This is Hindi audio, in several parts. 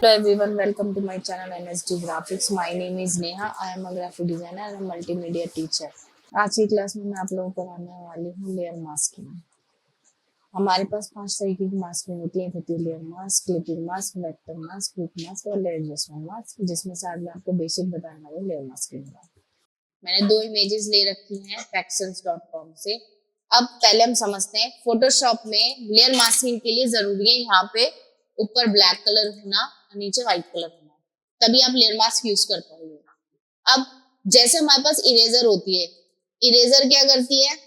Hello everyone, welcome to my channel NSD Graphics. My name is Neha. I am a graphic designer and a multimedia teacher. आज की क्लास में मैं आप लोगों को कराने वाली हूँ लेयर मास्किंग। हमारे पास 5 तरीके की मास्किंग होती है। होती है layer mask, clipping mask, vector mask, group mask और लेयर एडजस्टमेंट मास्क, जिसमें से आज मैं आपको बेसिक बताने वाली हूँ लेयर मास्किंग का। मैंने 2 इमेजेस ले रखी हैं pexels.com से। अब पहले हम समझते हैं फोटोशॉप में लेयर मास्किंग के लिए जरूरी है यहाँ पे ऊपर ब्लैक कलर होना और नीचे व्हाइट कलर होना, तभी आप लेयर मास्क यूज कर पाओगे। अब जैसे हमारे पास इरेजर होती है, इरेजर क्या करती है,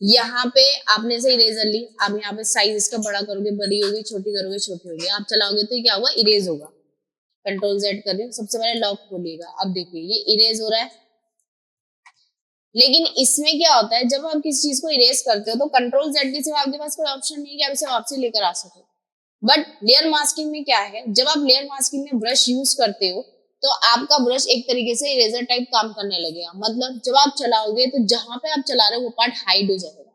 यहाँ पे आपने से इरेजर ली, आप यहाँ पे साइज इसका बड़ा करोगे बड़ी होगी, छोटी करोगे छोटी होगी, आप चलाओगे तो क्या होगा, इरेज होगा। कंट्रोल जेड कर रही हूँ, सबसे पहले लॉक खोलिएगा। अब देखिए ये इरेज हो रहा है, लेकिन इसमें क्या होता है, जब आप किसी चीज को इरेज करते हो तो कंट्रोल जेड के सिवा आपके पास कोई ऑप्शन नहीं है कि आप इसे वापसी लेकर आ सको। बट लेयर मास्किंग में क्या है, जब आप लेयर मास्किंग में ब्रश यूज करते हो तो आपका ब्रश एक तरीके से इरेजर टाइप काम करने लगेगा। मतलब जब आप चलाओगे तो जहां पे आप चला रहे हो वो पार्ट हाइड हो जाएगा,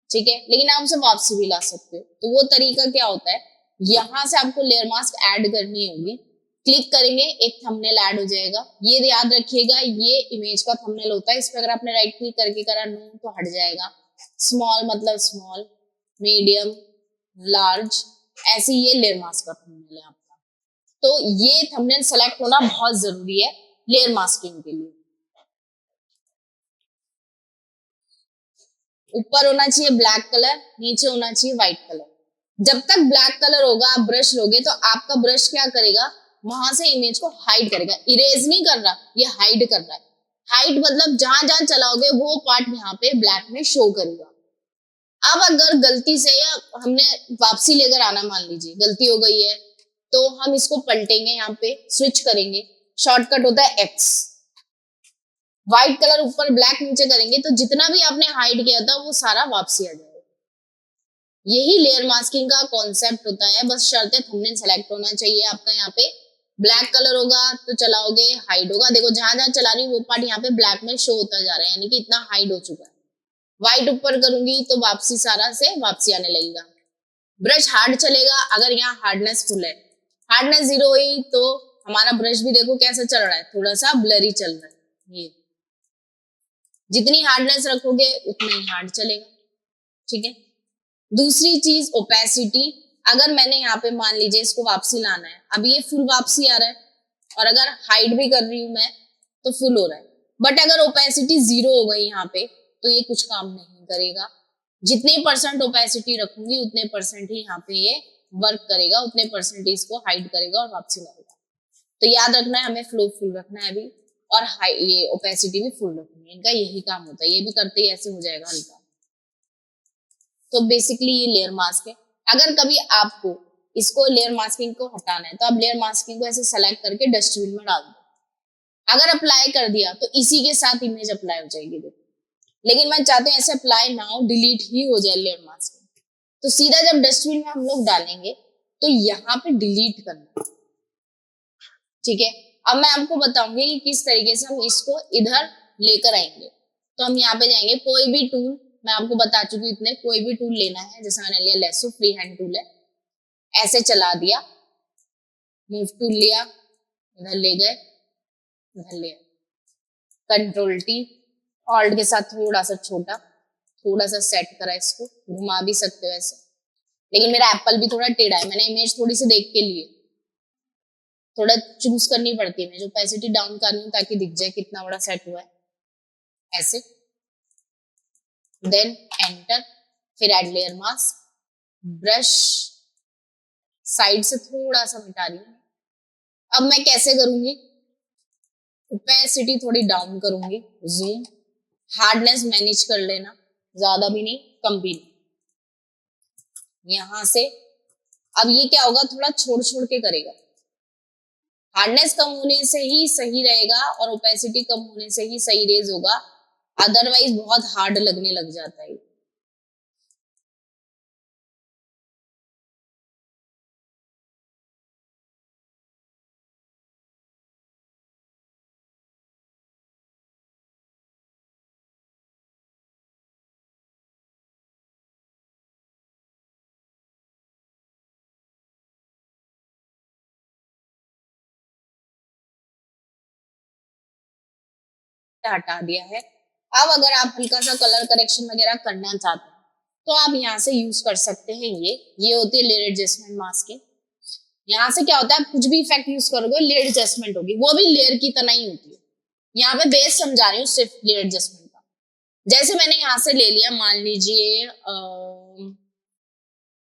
ठीक है, लेकिन आप उसे वापसी भी ला सकते हो। तो वो तरीका क्या होता है, यहाँ से आपको लेयर मास्क ऐड करनी होगी। क्लिक करेंगे, एक थंबनेल ऐड हो जाएगा। ये याद रखिएगा, ये इमेज का थंबनेल होता है। इस पर अगर आपने राइट क्लिक करके करा नो तो हट जाएगा। स्मॉल मतलब स्मॉल, मीडियम, लार्ज, ऐसे ये लेयर मास्क का थंबनेल है आपका। तो ये थंबनेल सेलेक्ट होना बहुत जरूरी है लेयर मास्किंग के लिए। ऊपर होना चाहिए ब्लैक कलर, नीचे होना चाहिए व्हाइट कलर। जब तक ब्लैक कलर होगा आप ब्रश लोगे तो आपका ब्रश क्या करेगा, वहां से इमेज को हाइड करेगा। इरेज नहीं कर रहा, ये हाइड कर रहा है। हाइड मतलब जहां जहां चलाओगे वो पार्ट यहाँ पे ब्लैक में शो करेगा। अब अगर गलती से या हमने वापसी लेकर आना, मान लीजिए गलती हो गई है, तो हम इसको पलटेंगे, यहाँ पे स्विच करेंगे। शॉर्टकट होता है एक्स। व्हाइट कलर ऊपर ब्लैक नीचे करेंगे तो जितना भी आपने हाइड किया था वो सारा वापसी आ जाएगा। यही लेयर मास्किंग का कॉन्सेप्ट होता है। बस शर्त है थंबनेल सेलेक्ट होना चाहिए आपका। यहाँ पे ब्लैक कलर होगा तो चलाओगे हाइड होगा। देखो जहां जहां चला रही हूँ वो पार्ट यहाँ पे ब्लैक में शो होता जा रहा है, यानी कि इतना हाइड हो चुका है। व्हाइट ऊपर करूंगी तो वापसी सारा से वापसी आने लगेगा। ब्रश हार्ड चलेगा अगर यहाँ हार्डनेस फुल है। हार्डनेस 0 हुई तो हमारा ब्रश भी देखो कैसा चल रहा है, थोड़ा सा ब्लरी चल रहा है। ये जितनी हार्डनेस रखोगे उतना ही हार्ड चलेगा, ठीक है। दूसरी चीज ओपेसिटी। अगर मैंने यहाँ पे मान लीजिए इसको वापसी लाना है, अब ये फुल वापसी आ रहा है, और अगर हाइड भी कर रही हूं मैं तो फुल हो रहा है। बट अगर ओपेसिटी 0 हो गई यहाँ पे तो ये कुछ काम नहीं करेगा। जितने परसेंट ओपेसिटी रखूंगी उतने परसेंट ही यहाँ पे ये वर्क करेगा, उतने परसेंट इसको हाइड करेगा और वापसी लाएगा। तो याद रखना है, हमें फ्लो फुल रखना है अभी, और ये ओपेसिटी भी फुल रखनी है। इनका यही काम होता है। ये भी करते ही ऐसे हो जाएगा हल्का। तो बेसिकली ये लेयर मास्क है। अगर कभी आपको इसको लेयर मास्किंग को हटाना है तो आप लेयर मास्किंग को ऐसे सेलेक्ट करके डस्टबिन में डाल दो। अगर अप्लाई कर दिया तो इसी के साथ इमेज अप्लाई हो जाएगी, देखो। लेकिन मैं चाहते हैं ऐसे अप्लाई ना हो, डिलीट ही हो जाए लेयर मास्किंग। तो सीधा जब डस्टबिन में हम लोग डालेंगे तो यहाँ पे डिलीट करना, ठीक है। अब मैं आपको बताऊंगी कि किस तरीके से हम इसको इधर लेकर आएंगे। तो हम यहाँ पे जाएंगे, कोई भी टूल, मैं आपको बता चुकी हूँ इतने, कोई भी टूल लेना है। जैसे मैंने लिया लेसो, फ्री हैंड टूल है, ऐसे चला दिया, मूव टूल लिया, इधर ले गए, इधर ले, कंट्रोल टी, ऑल्ट के साथ थोड़ा सा छोटा, थोड़ा सा सेट करा, इसको घुमा भी सकते हो ऐसे। लेकिन मेरा एप्पल भी थोड़ा टेढ़ा है, मैंने इमेज थोड़ी सी देख के लिए, थोड़ा चूज करनी पड़ती है। मैं जो ओपेसिटी डाउन कर रही हूँ ताकि दिख जाए कितना बड़ा सेट हुआ है, ऐसे। देन एंटर, फिर add layer mask, brush side से थोड़ा सा मिटा रही हूँ। अब मैं कैसे करूंगी, ओपेसिटी थोड़ी डाउन करूंगी, जूम, हार्डनेस मैनेज कर लेना, ज्यादा भी नहीं कम भी नहीं। यहां से अब ये क्या होगा, थोड़ा छोड़ छोड़ के करेगा। हार्डनेस कम होने से ही सही रहेगा और ओपेसिटी कम होने से ही सही रेज होगा, अदरवाइज बहुत हार्ड लगने लग जाता है। हटा दिया है। अब अगर आप हल्का सा कलर करेक्शन वगैरह करना चाहते हैं तो आप यहाँ से यूज कर सकते हैं। ये होती है लेयर एडजस्टमेंट मास्किंग। यहाँ से क्या होता है, आप कुछ भी इफेक्ट यूज करोगे लेयर एडजस्टमेंट होगी, वो भी लेयर की तरह ही होती है। यहाँ पे बेस समझा रही हूँ सिर्फ लेयर एडजस्टमेंट का। जैसे मैंने यहाँ से ले लिया, मान लीजिए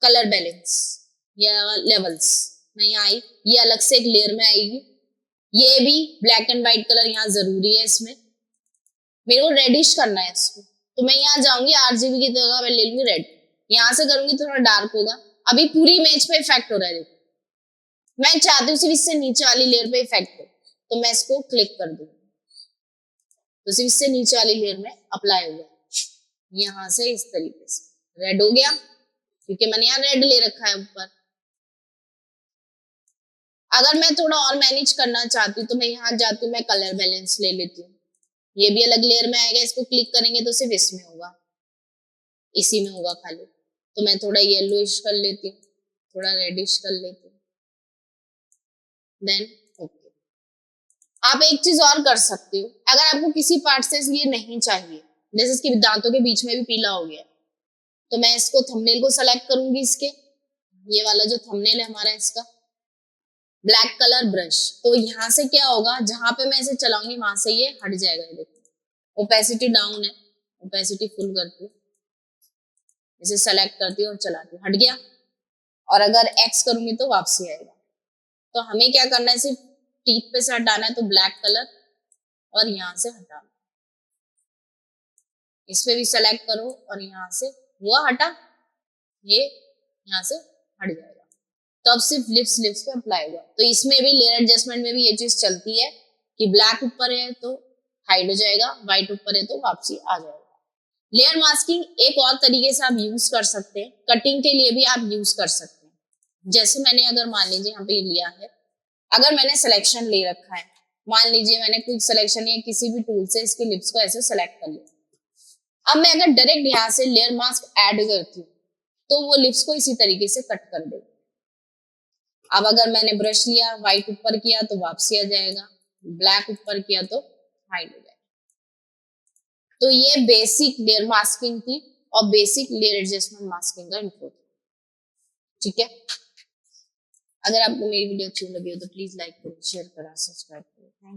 कलर बैलेंस या लेवल्स, मैं यहाँ आई, ये अलग से एक लेयर में आएगी। ये भी ब्लैक एंड व्हाइट कलर यहाँ जरूरी है। इसमें मेरे को रेडिश करना है इसको, तो मैं यहाँ जाऊंगी आरजीबी की जगह मैं ले लूंगी रेड। यहाँ से करूंगी थोड़ा डार्क होगा। अभी पूरी इमेज पे इफेक्ट हो रहा है, देखो मैं चाहती हूँ सिर्फ इससे नीचे वाली लेयर पे इफेक्ट हो, तो मैं इसको क्लिक कर दूंगी तो सिर्फ इससे नीचे वाली लेयर में अप्लाई हो गया। यहाँ से इस तरीके से रेड हो गया क्योंकि मैंने यहाँ रेड ले रखा है ऊपर। अगर मैं थोड़ा और मैनेज करना चाहती हूँ तो मैं यहाँ जाती हूँ, मैं कलर बैलेंस ले लेती हूँ। ये भी अलग लेयर में आएगा, इसको क्लिक करेंगे तो सिर्फ इसमें होगा, इसी में होगा खाली। तो मैं थोड़ा येलोइश कर लेती हूँ, थोड़ा रेडिश कर लेती हूँ, देन ओके। आप एक चीज और कर सकते हो, अगर आपको किसी पार्ट से ये नहीं चाहिए, जैसे इसके दांतों के बीच में भी पीला हो गया, तो मैं इसको थंबनेल को सेलेक्ट करूंगी, इसके ये वाला जो थंबनेल है हमारा इसका, ब्लैक कलर ब्रश। तो यहाँ से क्या होगा, जहां पे मैं इसे चलाऊंगी वहां से ये हट जाएगा। ये देखो ओपेसिटी डाउन है, ओपेसिटी फुल करती हूँ, इसे सेलेक्ट करती हूँ और चलाती हूँ, हट गया। और अगर एक्स करूंगी तो वापसी आएगा। तो हमें क्या करना है, सिर्फ टीथ पे से हटाना है, तो ब्लैक कलर और यहाँ से हटाना, इस पे भी सेलेक्ट करो और यहाँ से वो हटा, ये यहाँ से हट जाएगा। तो अब सिर्फ लिप्स पे अप्लाई होगा। तो इसमें भी लेयर एडजस्टमेंट में भी ये चीज चलती है कि ब्लैक ऊपर है तो हाइड हो जाएगा, व्हाइट ऊपर है तो वापसी आ जाएगा। लेयर मास्किंग एक और तरीके से आप यूज कर सकते हैं, कटिंग के लिए भी आप यूज कर सकते हैं। जैसे मैंने अगर मान लीजिए यहाँ पे लिया है, अगर मैंने सिलेक्शन ले रखा है, मान लीजिए मैंने क्विक सिलेक्शन या किसी भी टूल से इसके लिप्स को ऐसे सेलेक्ट कर लिया। अब मैं अगर डायरेक्ट यहाँ से लेयर मास्क ऐड करती हूँ तो वो लिप्स को इसी तरीके से कट कर देगा। अब अगर मैंने ब्रश लिया, व्हाइट ऊपर किया तो वापसी आ जाएगा, ब्लैक ऊपर किया तो हाइड हो जाएगा। तो ये बेसिक लेयर मास्किंग थी और बेसिक लेयर एडजस्टमेंट मास्किंग का इंट्रो था। ठीक है, अगर आपको मेरी वीडियो अच्छी लगी हो तो प्लीज लाइक करो, शेयर करो, सब्सक्राइब करो। Thank you.